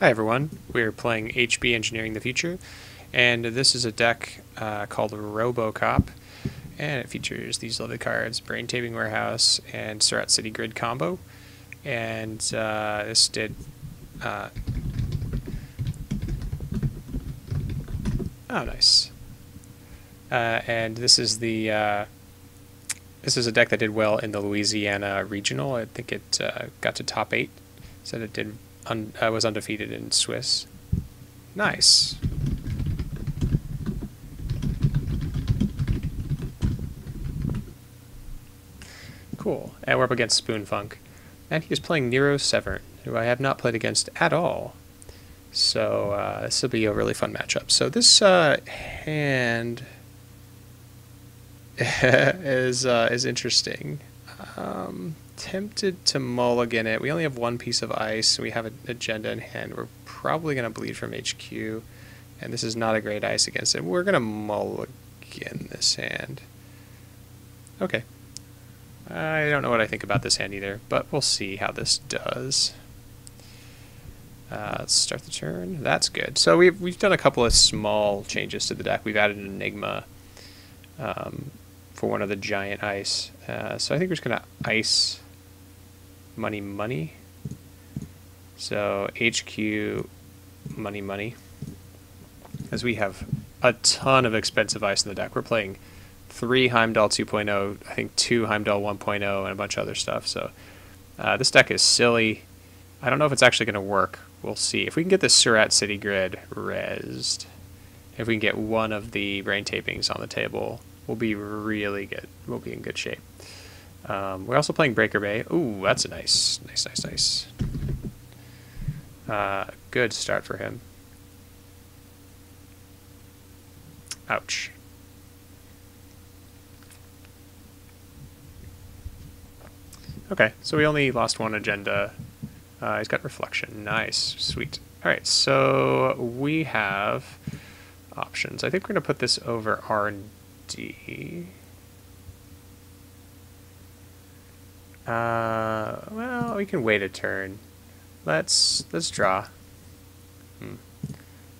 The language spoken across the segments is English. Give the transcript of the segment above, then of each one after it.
Hi everyone, we're playing HB Engineering the Future, and this is a deck called Robocop, and it features these lovely cards, Brain Taping Warehouse and Surat City Grid combo, and this did... oh, nice. And this is the... this is a deck that did well in the Louisiana Regional. I think it got to top 8, so it did was undefeated in Swiss. Nice. Cool. And we're up against SpoonFunk. And he is playing Nero SpoonFunk, who I have not played against at all. So this will be a really fun matchup. So this hand is interesting. Tempted to mulligan it. We only have one piece of ice. We have an agenda in hand. We're probably going to bleed from HQ, and this is not a great ice against it. We're going to mulligan this hand. Okay. I don't know what I think about this hand either, but we'll see how this does. Let's start the turn. That's good. So we've done a couple of small changes to the deck. We've added an Enigma for one of the giant ice. So I think we're just going to ice money. So HQ money. As we have a ton of expensive ice in the deck. We're playing 3 Heimdall 2.0, I think 2 Heimdall 1.0, and a bunch of other stuff. So this deck is silly. I don't know if it's actually going to work. We'll see. If we can get this Surat City Grid rezzed, if we can get one of the brain tapings on the table, we'll be really good. We'll be in good shape. We're also playing Breaker Bay. Ooh, that's a nice. Good start for him. Ouch. Okay, so we only lost one agenda. He's got reflection. Nice. Sweet. Alright, so we have options. I think we're going to put this over R&D. Well, we can wait a turn. Let's draw.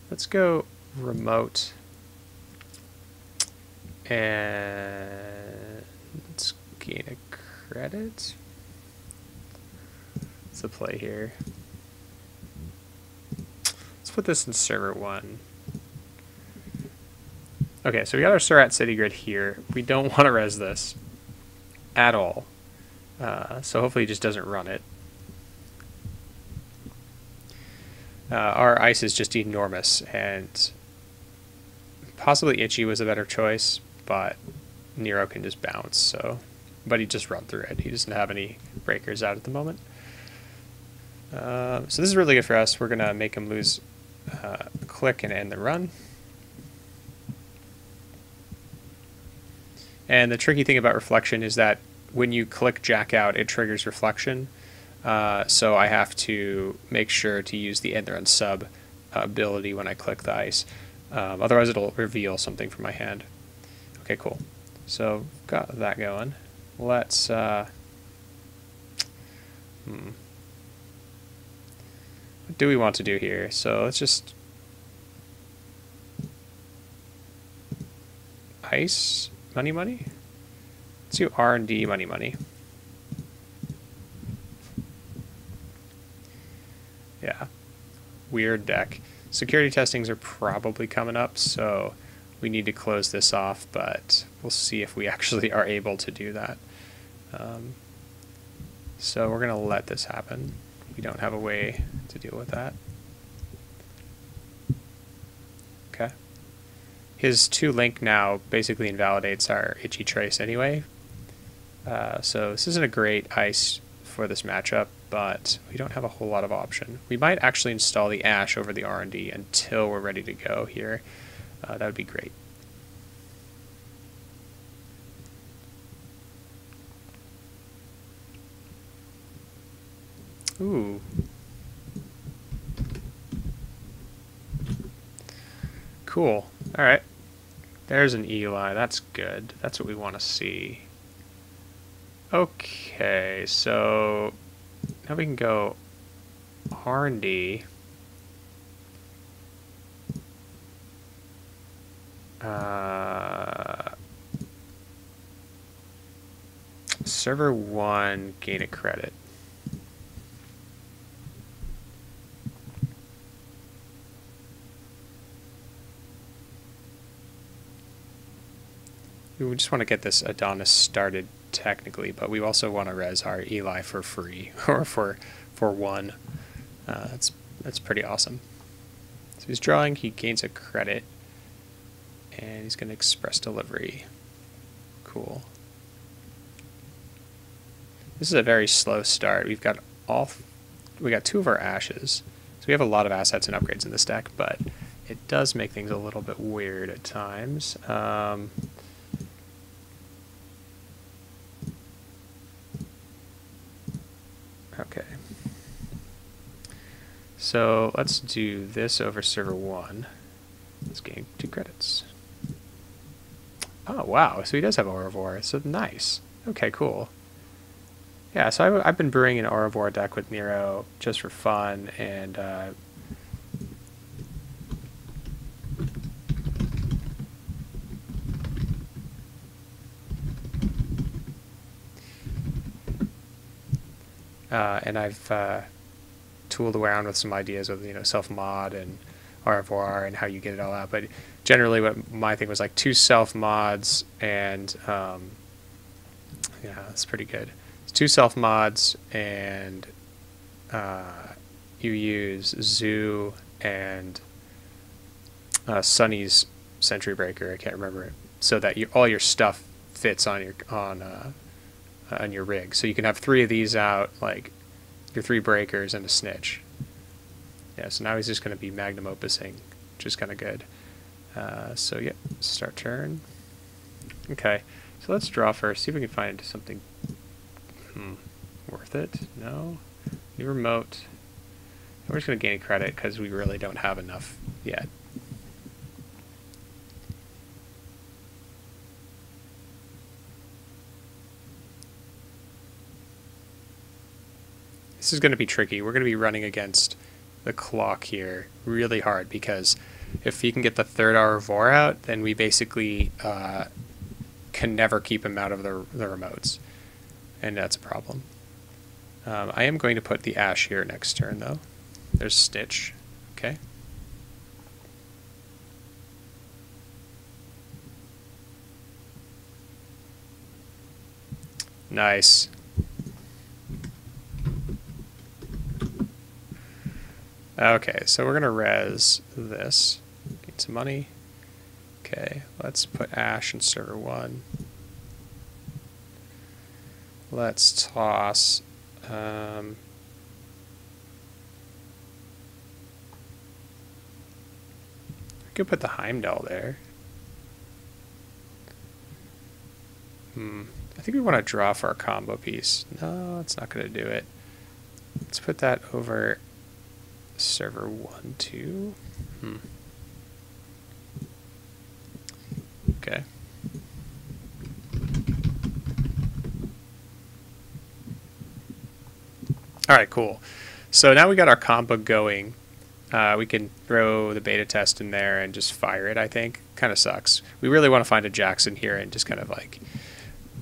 Let's go remote. And let's gain a credit. What's the play here? Let's put this in server 1. Okay, so we got our Surat City Grid here. We don't want to res this at all. So hopefully he just doesn't run it. Our ice is just enormous, and possibly Itchy was a better choice, but Nero can just bounce, so... But he just run through it. He doesn't have any breakers out at the moment. So this is really good for us. We're going to make him lose click and end the run. And the tricky thing about reflection is that when you click Jack out, it triggers reflection. So I have to make sure to use the end the run sub ability when I click the ice. Otherwise it'll reveal something from my hand. Okay, cool. So got that going. Let's what do we want to do here? So let's just ice money. Let's do R&D money. Yeah, weird deck. Security testings are probably coming up, so we need to close this off, but we'll see if we actually are able to do that. So we're going to let this happen. We don't have a way to deal with that. Okay. His 2 link now basically invalidates our Itchy Trace anyway. So this isn't a great ice for this matchup, but we don't have a whole lot of option. We might actually install the Ash over the R&D until we're ready to go here. That would be great. Ooh. Cool. Alright. There's an Eli. That's good. That's what we want to see. Okay, so now we can go R&D. Server 1, gain a credit. We just want to get this Adonis started technically, but we also want to res our Eli for free, or for 1. That's pretty awesome. So he's drawing, he gains a credit, and he's going to express delivery. Cool. This is a very slow start. We got 2 of our ashes, so we have a lot of assets and upgrades in this deck, but it does make things a little bit weird at times. Okay. So let's do this over server 1. Let's gain 2 credits. Oh, wow. So he does have Aurivore. So nice. Okay, cool. Yeah, so I've been brewing an Aurivore deck with Nero just for fun, and I've tooled around with some ideas with, you know, self-mod and Aurivore and how you get it all out. But generally what my thing was like 2 self-mods and, yeah, that's pretty good. It's 2 self-mods and you use Zoo and Sunny's Sentry Breaker, I can't remember it, so that all your stuff fits on your rig. So you can have 3 of these out, like your 3 breakers and a snitch. Yeah, so now he's just going to be magnum opusing, which is kind of good. So yeah, start turn. Okay, so let's draw first, see if we can find something worth it. No? New remote. We're just going to gain credit because we really don't have enough yet. This is going to be tricky. We're going to be running against the clock here really hard, because if he can get the 3rd Aurivore out, then we basically can never keep him out of the remotes, and that's a problem. I am going to put the Ash here next turn, though. There's Stitch. Okay. Nice. Okay, so we're going to res this. Get some money. Okay, let's put Ash in server 1. Let's toss... I could put the Heimdall there. I think we want to draw for our combo piece. No, it's not going to do it. Let's put that over server 1, 2. Okay. Alright, cool. So now we got our combo going. We can throw the beta test in there and just fire it, I think. Kind of sucks. We really want to find a Jackson here and just kind of like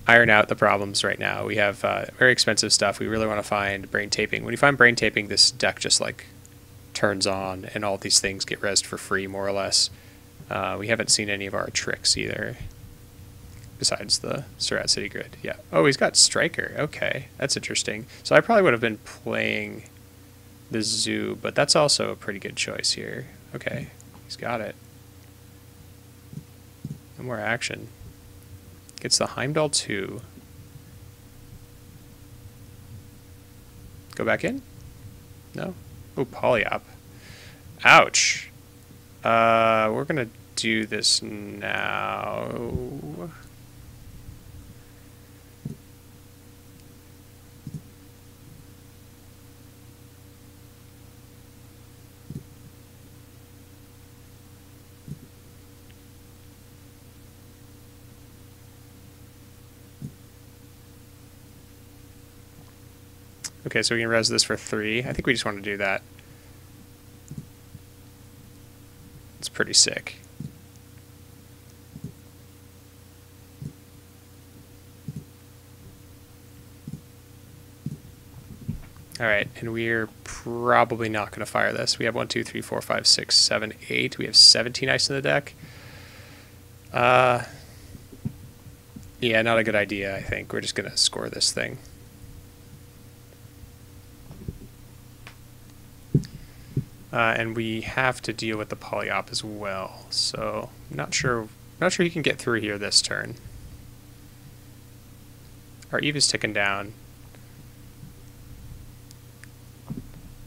iron out the problems right now. We have very expensive stuff. We really want to find brain taping. When you find brain taping, this deck just like turns on and all these things get rezzed for free, more or less. We haven't seen any of our tricks either, besides the Surat City Grid. Yeah. Oh, he's got Striker. Okay, that's interesting. So I probably would have been playing the Zoo, but that's also a pretty good choice here. Okay, he's got it. No more action. Gets the Heimdall 2. Go back in? No? Oh, Polyop. Ouch. We're gonna do this now. Okay, so we can res this for 3. I think we just want to do that. It's pretty sick. All right, and we're probably not going to fire this. We have 1, 2, 3, 4, 5, 6, 7, 8. We have 17 ice in the deck. Yeah, not a good idea, I think. We're just going to score this thing. And we have to deal with the polyop as well. So not sure he can get through here this turn. Our Eve is ticking down.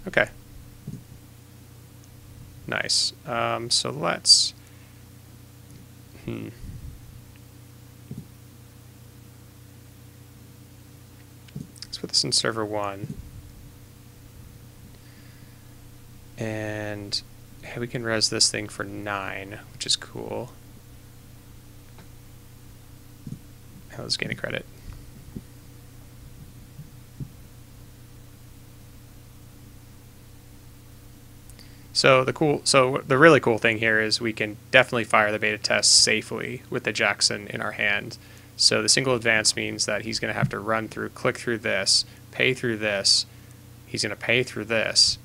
Okay. Nice. So let's put this in server 1. And we can res this thing for 9, which is cool. Now let's gain a credit. So the really cool thing here is we can definitely fire the beta test safely with the Jackson in our hand. So the single advance means that he's going to have to run through, click through this, pay through this. He's going to pay through this.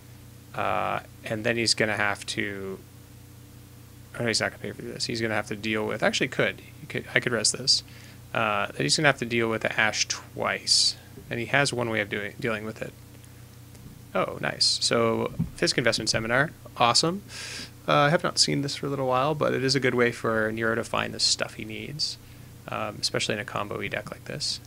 And then he's going to have to... Oh, he's not going to pay for this. He's going to have to deal with... Actually, I could res this. Then he's going to have to deal with the ash twice. And he has one way of dealing with it. Oh, nice. So, Fisk Investment Seminar. Awesome. I have not seen this for a little while, but it is a good way for Nero to find the stuff he needs, especially in a combo-y deck like this.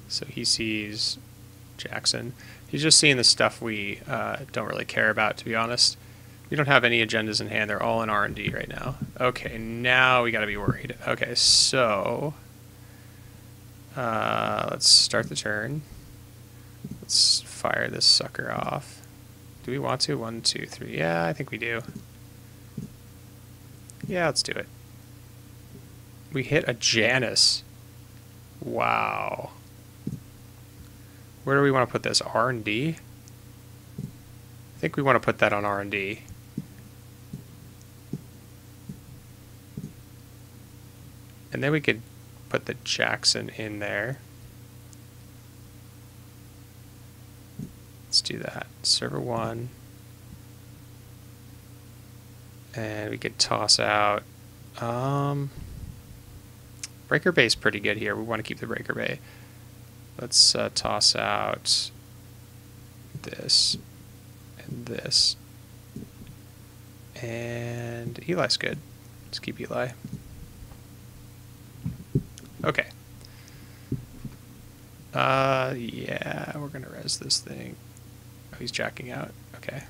So he sees Jackson. He's just seeing the stuff we don't really care about, to be honest. We don't have any agendas in hand. They're all in R&D right now. Okay, now we got to be worried. Okay, so let's start the turn. Let's fire this sucker off. Do we want to? 1, 2, 3. Yeah, I think we do. Yeah, let's do it. We hit a Janus. Wow. Where do we want to put this? R&D? I think we want to put that on R&D. And then we could put the Jackson in there. Let's do that. Server 1. And we could toss out... Breaker Bay is pretty good here. We want to keep the Breaker Bay. Let's toss out this and this. And Eli's good. Let's keep Eli. Okay. Yeah, we're gonna res this thing. Oh, he's jacking out. Okay.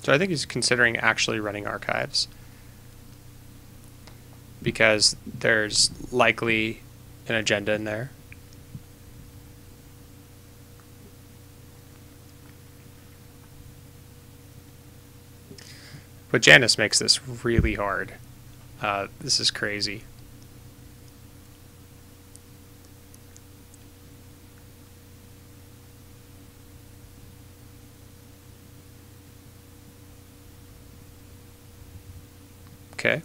So I think he's considering actually running archives, because there's likely an agenda in there. But Janus makes this really hard. This is crazy. Okay.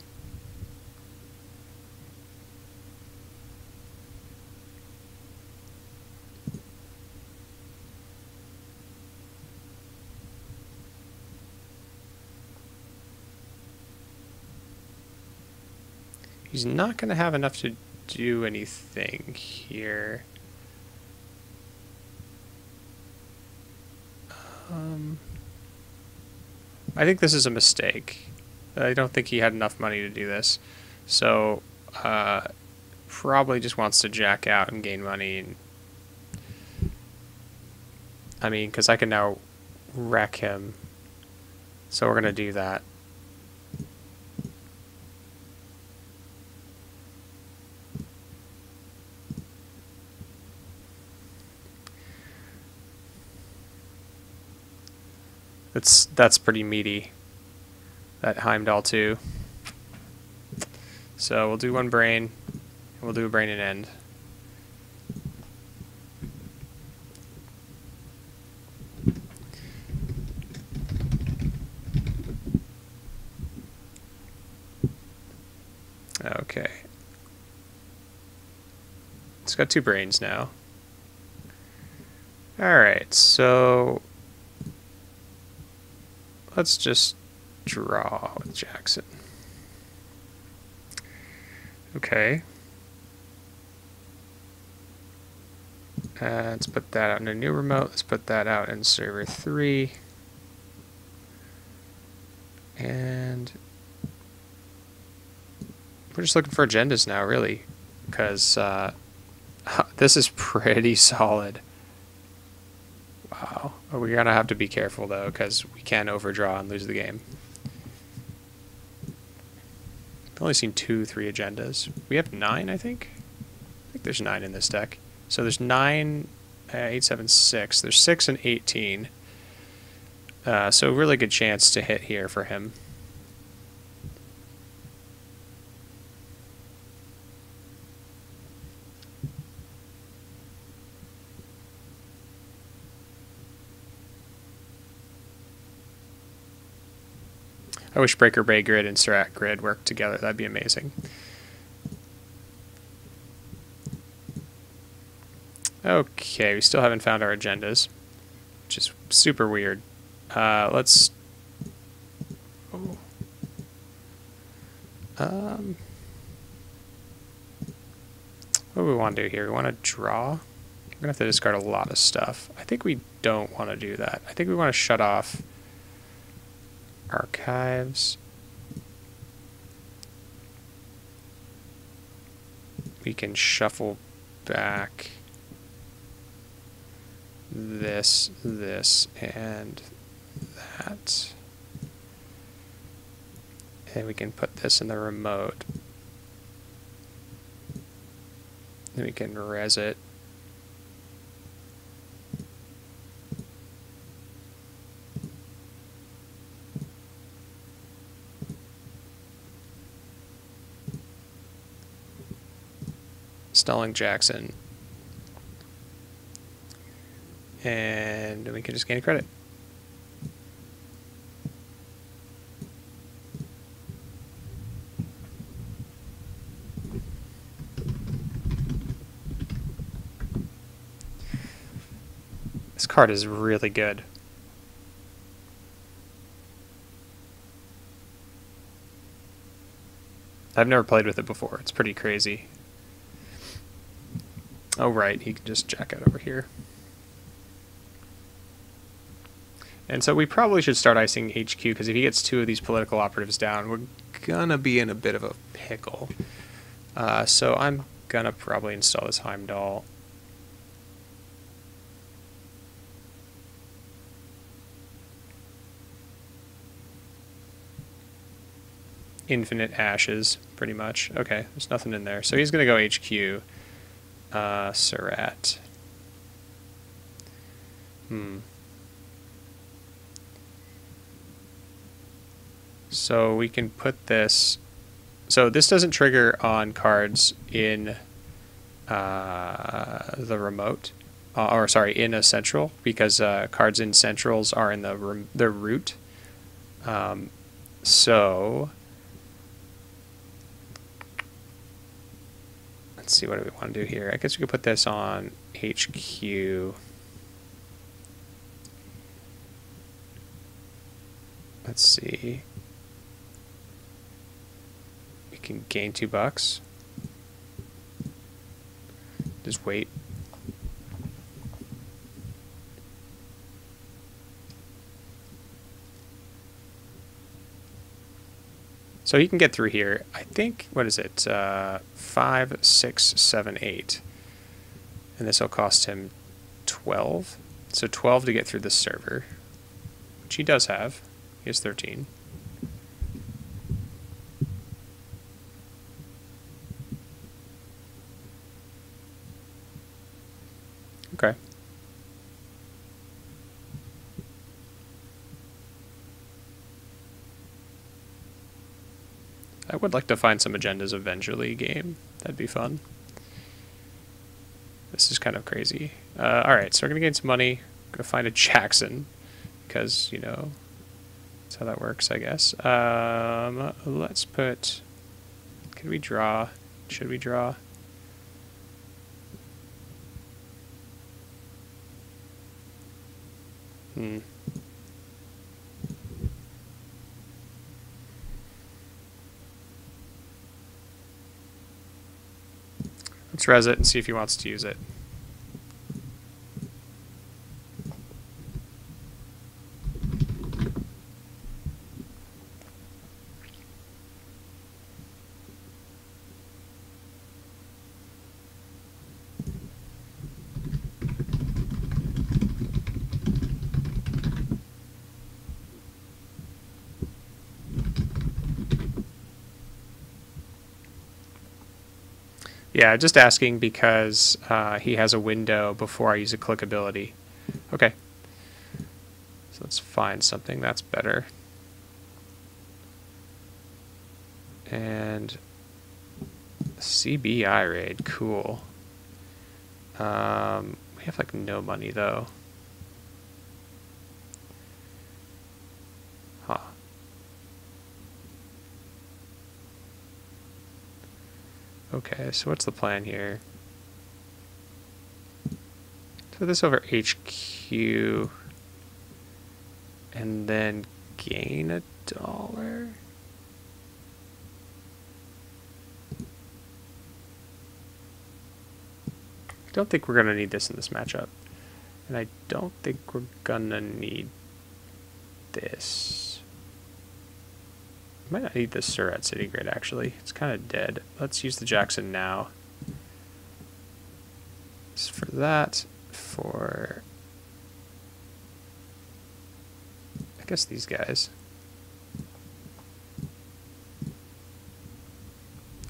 He's not going to have enough to do anything here. I think this is a mistake. I don't think he had enough money to do this. So, probably just wants to jack out and gain money. And, I mean, because I can now wreck him. So we're going to do that. That's pretty meaty. that Heimdall too. So we'll do one brain, and we'll do a brain and end. Okay. It's got 2 brains now. Alright, so let's just draw with Jackson. Okay. Let's put that out in a new remote. Let's put that out in server 3. And we're just looking for agendas now, really, because this is pretty solid. Wow. We're going to have to be careful, though, because we can overdraw and lose the game. I've only seen 2, 3 agendas. We have 9, I think? I think there's 9 in this deck. So there's 9, 8, 7, 6. There's 6 and 18. So really good chance to hit here for him. I wish Breaker Bay Grid and Strat Grid worked together. That'd be amazing. Okay, we still haven't found our agendas, which is super weird. Let's... Oh. What do we want to do here? We want to draw? We're going to have to discard a lot of stuff. I think we don't want to do that. I think we want to shut off archives. We can shuffle back this, and that. And we can put this in the remote. Then we can res it. Stalling Jackson. And we can just gain credit. This card is really good. I've never played with it before. It's pretty crazy. Oh, right. He can just jack out over here. And so we probably should start icing HQ, because if he gets 2 of these political operatives down, we're gonna be in a bit of a pickle. So I'm gonna probably install this Heimdall. Infinite ashes, pretty much. Okay, there's nothing in there. So he's gonna go HQ. Surratt. So we can put this... So this doesn't trigger on cards in the remote. Or sorry, in a central, because cards in centrals are in the root. So... Let's see, what do we want to do here? I guess we could put this on HQ. Let's see. We can gain $2. Just wait. So he can get through here. I think, what is it? 5, 6, 7, 8. And this will cost him 12. So 12 to get through this server, which he does have. He has 13. Okay. would like to find some agendas eventually game. That'd be fun. This is kind of crazy. Alright, so we're going to gain some money. Going to find a Jackson. Because, you know, that's how that works, I guess. Let's put... Can we draw? Should we draw? Let's res it and see if he wants to use it. Yeah, just asking because he has a window before I use a click ability. Okay. So let's find something that's better. And CBI raid, cool. We have like no money though. Huh. Okay, so what's the plan here? Put this over HQ and then gain $1. I don't think we're gonna need this in this matchup. And I don't think we're gonna need this. Might not need this Surratt City Grid actually. It's kind of dead. Let's use the Jackson now. It's for that, for I guess these guys.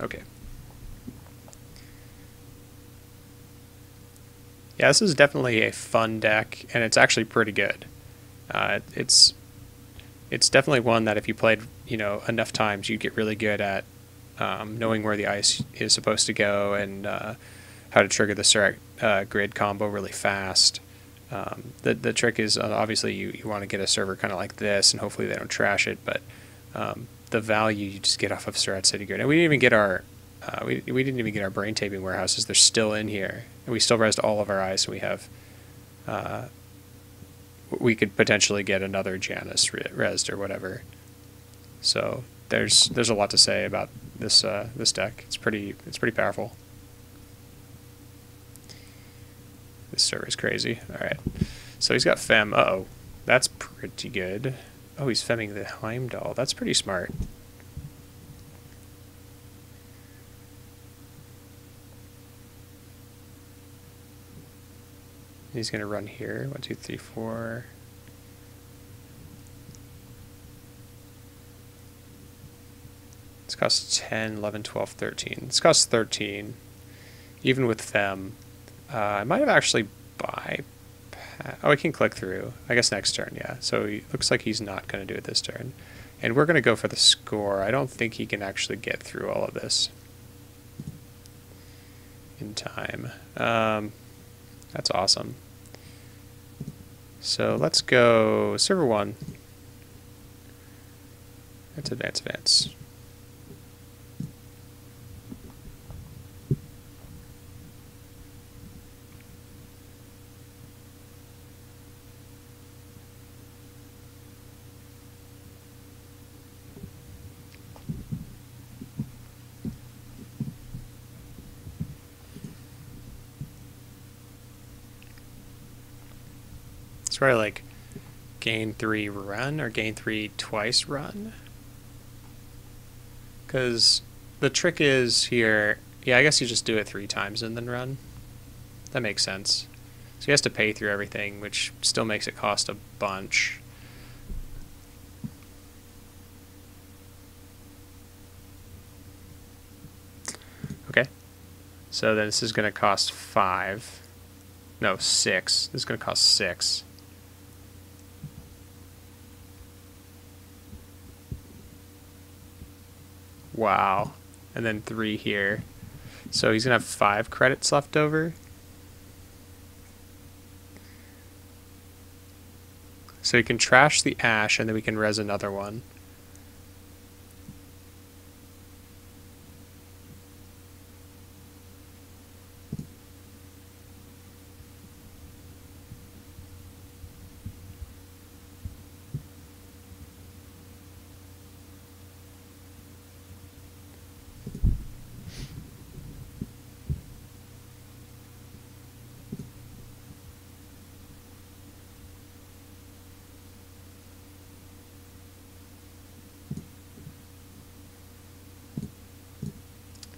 Okay. Yeah, this is definitely a fun deck, and it's actually pretty good. It's definitely one that if you played, you know, enough times, you'd get really good at knowing where the ice is supposed to go and how to trigger the Surratt grid combo really fast. The trick is obviously you want to get a server kind of like this, and hopefully they don't trash it. But the value you just get off of Surratt City Grid, and we didn't even get our we didn't even get our brain taping warehouses. They're still in here, and we still resed all of our ice. So we have. We could potentially get another Janus resed or whatever. So there's a lot to say about this this deck. It's pretty powerful. This server's crazy. All right, so he's got Fem. Uh-oh, that's pretty good. Oh, he's Femming the Heimdall. That's pretty smart. He's going to run here. 1, 2, 3, 4. This costs 10, 11, 12, 13. This costs 13. Even with Fem. I might have actually oh, I can click through. I guess next turn, yeah. So it looks like he's not going to do it this turn. And we're going to go for the score. I don't think he can actually get through all of this in time. That's awesome. So let's go server 1. Let's advance. It's probably like gain 3 run or gain 3 twice run. Because the trick is here, yeah, I guess you just do it 3 times and then run. That makes sense. So he has to pay through everything, which still makes it cost a bunch. Okay. So then this is going to cost 5. No, 6. This is going to cost 6. Wow. And then 3 here. So he's going to have 5 credits left over. So we can trash the ash, and then we can res another one.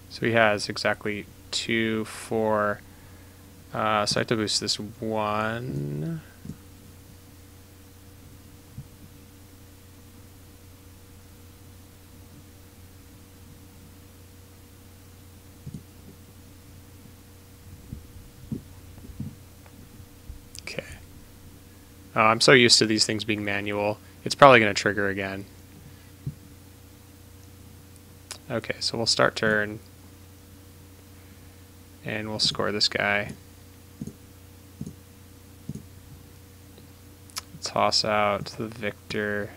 So he has exactly 2, 4. So I have to boost this 1. Okay. I'm so used to these things being manual. It's probably going to trigger again. Okay, so we'll start turn. And we'll score this guy. Toss out the victor.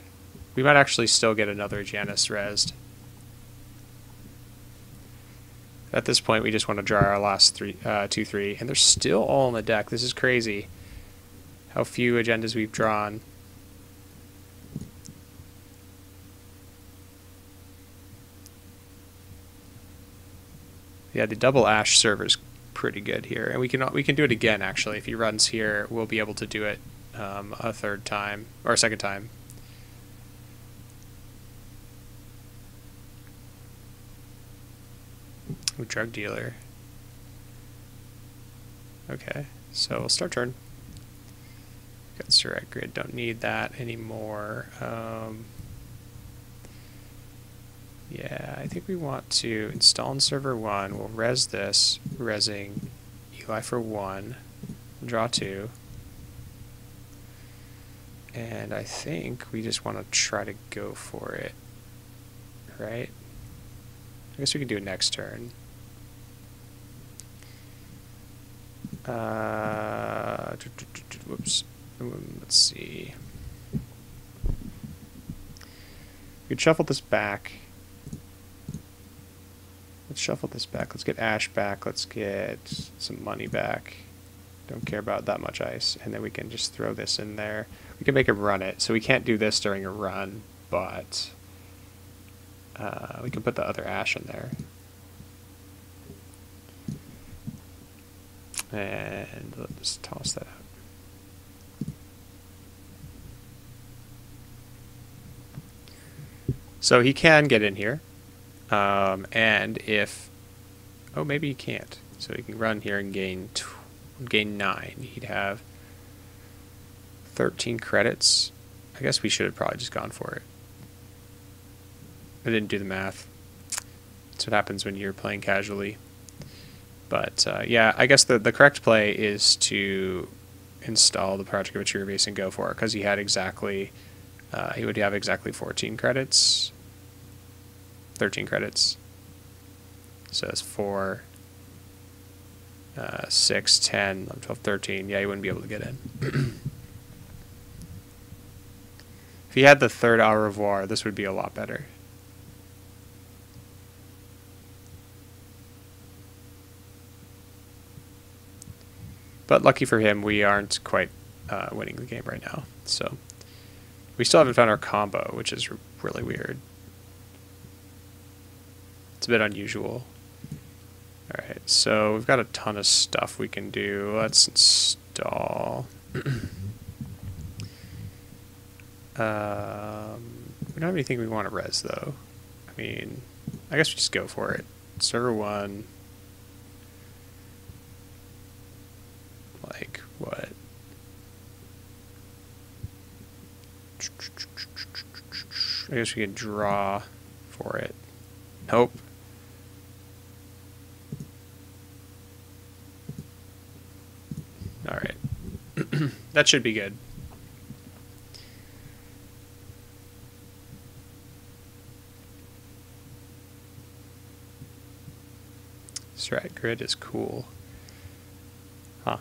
We might actually still get another Janus resed. At this point, we just want to draw our last 2, 3. And they're still all on the deck. This is crazy. How few agendas we've drawn. Yeah, the double ash server's pretty good here, and we can do it again. Actually, if he runs here, we'll be able to do it a 3rd time or a 2nd time. Ooh, drug dealer. Okay, so we'll start turn. Got Surrect Grid. Don't need that anymore. Yeah, I think we want to install in server 1. We'll res this, resing Eli for 1, draw 2. And I think we just want to try to go for it, right? I guess we can do it next turn. Whoops. Let's see. We could shuffle this back. Let's shuffle this back. Let's get ash back. Let's get some money back. Don't care about that much ice. And then we can just throw this in there. We can make him run it. So we can't do this during a run, but we can put the other ash in there. And let's toss that out. So he can get in here. And if... Oh, maybe he can't. So he can run here and gain 9. He'd have 13 credits. I guess we should have probably just gone for it. I didn't do the math. That's what happens when you're playing casually. But yeah, I guess the correct play is to install the Project of Mature Base and go for it, because he had exactly, he would have exactly 14 credits. 13 credits. So that's 4, 6, 10, 11, 12, 13. Yeah, he wouldn't be able to get in. If he had the 3rd Au Revoir, this would be a lot better. But lucky for him, we aren't quite winning the game right now. So we still haven't found our combo, which is really weird. It's a bit unusual. Alright, so we've got a ton of stuff we can do. Let's install. We don't have anything we want to res, though. I mean, I guess we just go for it. Server 1. Like, what? I guess we could draw for it. Nope. Alright. That should be good. Strat grid is cool. Huh.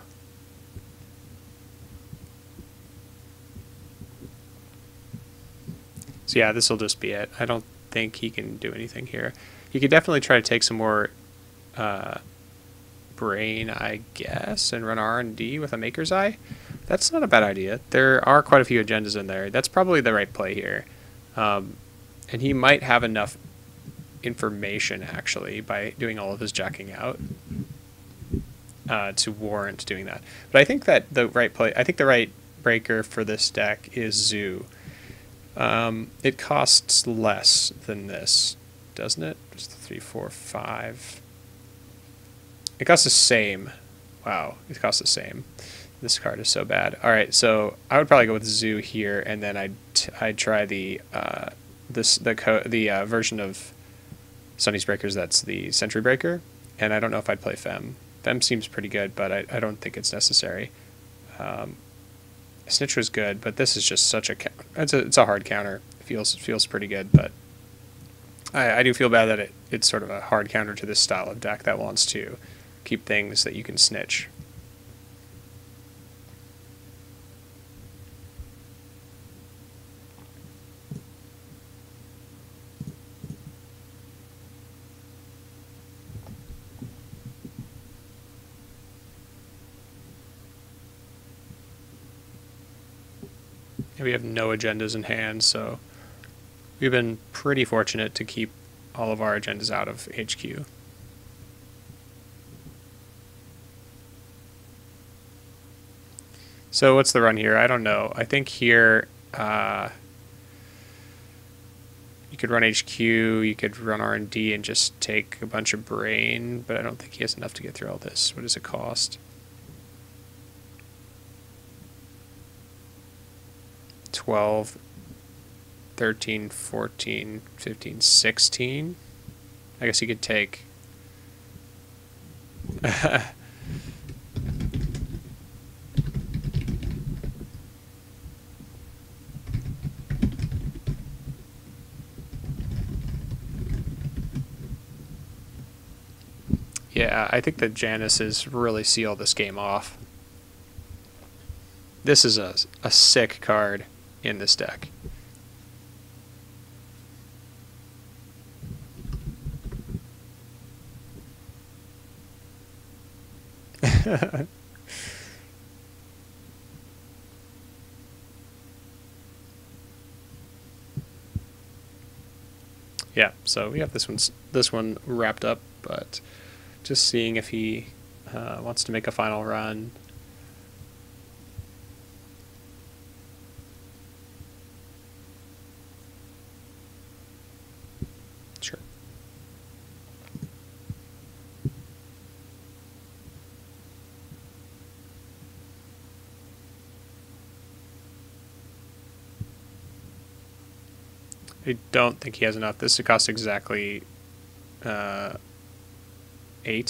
So yeah, this will just be it. I don't think he can do anything here. He could definitely try to take some more brain, I guess, and run R&D with a Maker's Eye. That's not a bad idea. There are quite a few agendas in there. That's probably the right play here. And he might have enough information, actually, by doing all of his jacking out to warrant doing that. But I think that the right play, I think the right breaker for this deck is Zoo. It costs less than this, doesn't it? Just 3, 4, 5. It costs the same. Wow, it costs the same. This card is so bad. All right, so I would probably go with Zoo here, and then I'd try the version of Sunny's Breakers that's the Sentry Breaker, and I don't know if I'd play Fem. Fem seems pretty good, but I don't think it's necessary. Snitch was good, but this is just such a it's a hard counter. It feels pretty good, but I do feel bad that it's sort of a hard counter to this style of deck that wants to keep things that you can snitch. We have no agendas in hand, so we've been pretty fortunate to keep all of our agendas out of HQ. So what's the run here? I don't know. I think here you could run HQ, you could run R&D and just take a bunch of brain, but I don't think he has enough to get through all this. What does it cost? 12, 13, 14, 15, 16. I guess you could take... Yeah, I think that Janices really seal this game off. This is a sick card in this deck. Yeah, so we have this one wrapped up, but just seeing if he wants to make a final run. Sure. I don't think he has enough. This costs exactly 8. He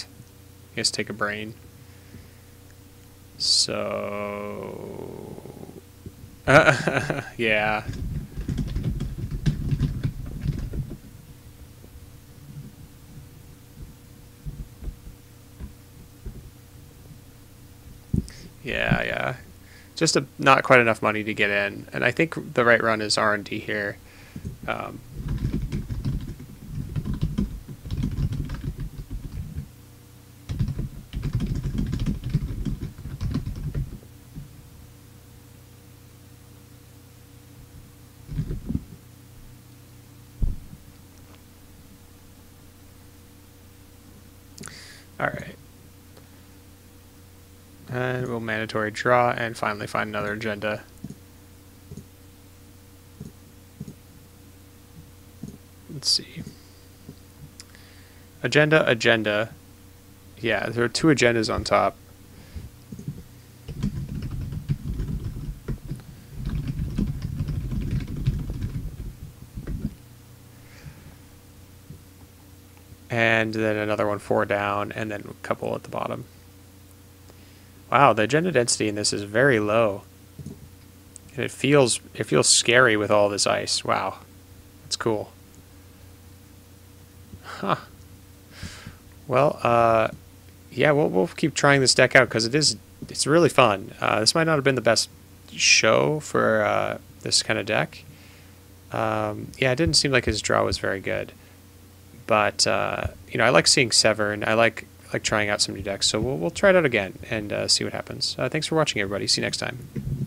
has to take a brain. So... yeah. Yeah. Just not quite enough money to get in. And I think the right run is R&D here. All right. And we'll mandatory draw and finally find another agenda. Let's see. Agenda. Yeah, there are 2 agendas on top. And then another one 4 down, and then a couple at the bottom. Wow, the agenda density in this is very low. And it feels scary with all this ice. Wow. That's cool. Huh. Well, yeah, we'll keep trying this deck out because it's really fun. This might not have been the best show for this kind of deck. Yeah, it didn't seem like his draw was very good, but you know, I like seeing Severn. I like trying out some new decks, so we'll try it out again and see what happens. Thanks for watching, everybody. See you next time.